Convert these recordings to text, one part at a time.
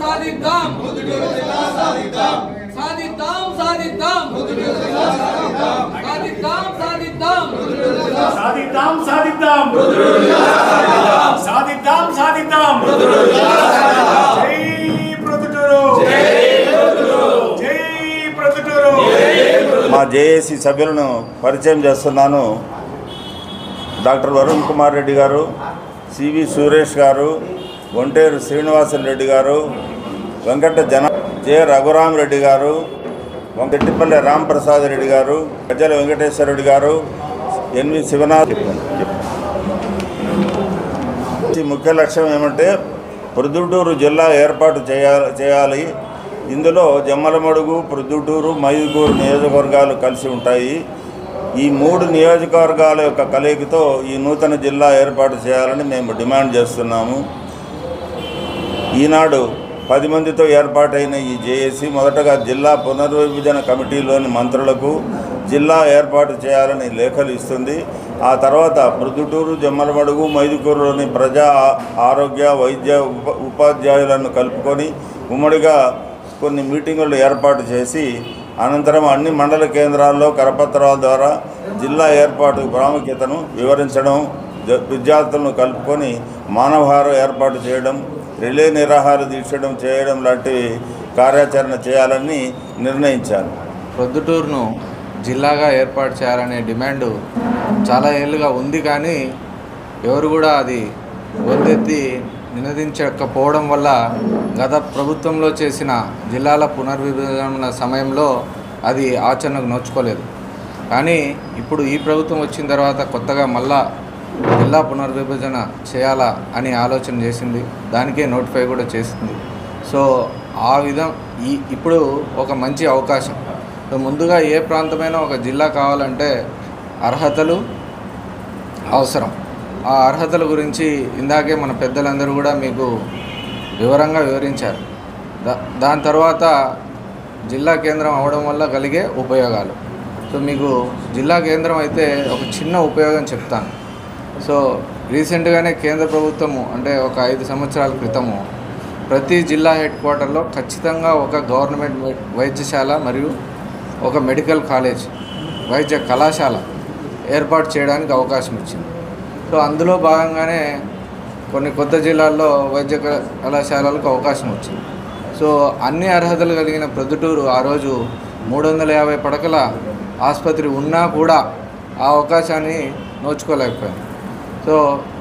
సాధిద్దాం సాధిద్దాం సాధిద్దాం సాధిద్దాం సాధిద్దాం సాధిద్దాం సాధిద్దాం సాధిద్దాం సాధిద్దాం జై ప్రొద్దుటూరు జై ప్రొద్దుటూరు. మా జేఏసీ సభ్యులను పరిచయం చేస్తున్నాను. డాక్టర్ వరుణ్ కుమార్ రెడ్డి గారు, సివి సురేష్ గారు, ఒంటేరు శ్రీనివాసన్ రెడ్డి గారు, వెంకట జె రఘురామ్ రెడ్డి గారు, వెంకటిపల్లి రాంప్రసాద్ రెడ్డి గారు, గజ్జల వెంకటేశ్వర రెడ్డి గారు, ఎన్వి శివనాథ్. ముఖ్య లక్ష్యం ఏమంటే ప్రొద్దుటూరు జిల్లా ఏర్పాటు చేయాలి. ఇందులో జమ్మలమడుగు, ప్రొద్దుటూరు, మైదుకూరు నియోజకవర్గాలు కలిసి ఉంటాయి. ఈ 3 నియోజకవర్గాల యొక్క కలయికతో ఈ నూతన జిల్లా ఏర్పాటు చేయాలని మేము డిమాండ్ చేస్తున్నాము. ఈనాడు 10 మందితో ఏర్పాటైన ఈ జేఏసీ మొదటగా జిల్లా పునర్విభజన కమిటీలోని మంత్రులకు జిల్లా ఏర్పాటు చేయాలని లేఖలు ఇస్తుంది. ఆ తర్వాత ప్రొద్దుటూరు, జమ్మలమడుగు, మైదుకూరులోని ప్రజా ఆరోగ్య వైద్య ఉపాధ్యాయులను కలుపుకొని ఉమ్మడిగా కొన్ని మీటింగులు ఏర్పాటు చేసి అనంతరం అన్ని మండల కేంద్రాల్లో కరపత్రాల ద్వారా జిల్లా ఏర్పాటు ప్రాముఖ్యతను వివరించడం, విద్యార్థులను కలుపుకొని మానవహారం ఏర్పాటు చేయడం, రిలే నిరాహార దీక్షడం చేయడం లాంటి కార్యాచరణ చేయాలని నిర్ణయించారు. ప్రొద్దుటూరును జిల్లాగా ఏర్పాటు చేయాలనే డిమాండు చాలా ఏళ్ళుగా ఉంది, కానీ ఎవరు కూడా అది వందెత్తి నినదించకపోవడం వల్ల గత ప్రభుత్వంలో చేసిన జిల్లాల పునర్విభజన సమయంలో అది ఆచరణకు నోచుకోలేదు. కానీ ఇప్పుడు ఈ ప్రభుత్వం వచ్చిన తర్వాత కొత్తగా మళ్ళా జిల్లా పునర్విభజన చేయాలా అని ఆలోచన చేసింది. దానికే నోటిఫై కూడా చేసింది. సో ఆ ఇప్పుడు ఒక మంచి అవకాశం. సో ముందుగా ఏ ప్రాంతమైనా ఒక జిల్లా కావాలంటే అర్హతలు అవసరం. ఆ అర్హతల గురించి ఇందాకే మన పెద్దలందరూ కూడా మీకు వివరంగా వివరించారు. దాని తర్వాత జిల్లా కేంద్రం అవడం వల్ల కలిగే ఉపయోగాలు. సో మీకు జిల్లా కేంద్రం అయితే ఒక చిన్న ఉపయోగం చెప్తాను. సో రీసెంట్గానే కేంద్ర ప్రభుత్వము అంటే ఒక 5 సంవత్సరాల క్రితము ప్రతి జిల్లా హెడ్ క్వార్టర్లో ఖచ్చితంగా ఒక గవర్నమెంట్ వైద్యశాల మరియు ఒక మెడికల్ కాలేజ్, వైద్య కళాశాల ఏర్పాటు చేయడానికి అవకాశం ఇచ్చింది. సో అందులో భాగంగానే కొన్ని కొత్త జిల్లాల్లో వైద్య కళాశాలలకు అవకాశం వచ్చింది. సో అన్ని అర్హతలు కలిగిన ప్రొద్దుటూరు ఆ రోజు 350 పడకల ఆసుపత్రి ఉన్నా కూడా ఆ అవకాశాన్ని నోచుకోలేకపోయింది. సో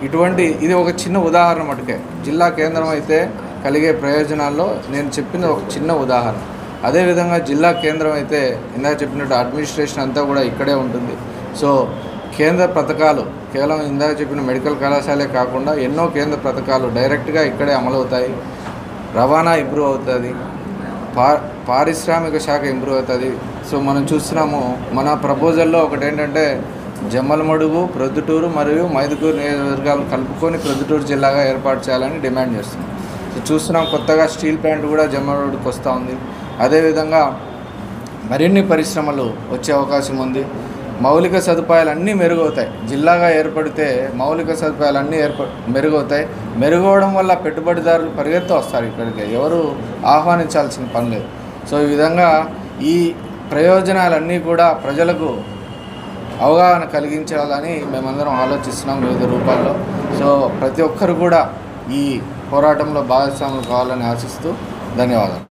ఇది ఒక చిన్న ఉదాహరణ మటుకే. జిల్లా కేంద్రం అయితే కలిగే ప్రయోజనాల్లో నేను చెప్పిన ఒక చిన్న ఉదాహరణ. అదేవిధంగా జిల్లా కేంద్రం అయితే ఇందాక చెప్పినట్టు అడ్మినిస్ట్రేషన్ అంతా కూడా ఇక్కడే ఉంటుంది. సో కేంద్ర పథకాలు కేవలం ఇందాక చెప్పిన మెడికల్ కళాశాలే కాకుండా ఎన్నో కేంద్ర పథకాలు డైరెక్ట్గా ఇక్కడే అమలవుతాయి. రవాణా ఇంప్రూవ్ అవుతుంది, పారిశ్రామిక శాఖ ఇంప్రూవ్ అవుతుంది. సో మనం చూస్తున్నాము మన ప్రపోజల్లో ఒకటి ఏంటంటే జమ్మలమడుగు, ప్రొద్దుటూరు మరియు మైదుకూరు నియోజకవర్గాలు కలుపుకొని ప్రొద్దుటూరు జిల్లాగా ఏర్పాటు చేయాలని డిమాండ్ చేస్తున్నాం. సో చూస్తున్నాం కొత్తగా స్టీల్ ప్లాంట్ కూడా జమ్మలమడుగుకి వస్తూ ఉంది. అదేవిధంగా మరిన్ని పరిశ్రమలు వచ్చే అవకాశం ఉంది. మౌలిక సదుపాయాలు అన్నీ మెరుగవుతాయి. జిల్లాగా ఏర్పడితే మౌలిక సదుపాయాలు అన్నీ మెరుగవుతాయి. మెరుగవడం వల్ల పెట్టుబడిదారులు పరిగెత్తు వస్తారు ఇక్కడికి, ఎవరు ఆహ్వానించాల్సిన పని లేదు. సో ఈ విధంగా ఈ ప్రయోజనాలన్నీ కూడా ప్రజలకు అవగాహన కలిగించాలని మేమందరం ఆలోచిస్తున్నాం వివిధ రూపాల్లో. సో ప్రతి ఒక్కరు కూడా ఈ పోరాటంలో భాగస్వాములు కావాలని ఆశిస్తూ ధన్యవాదాలు.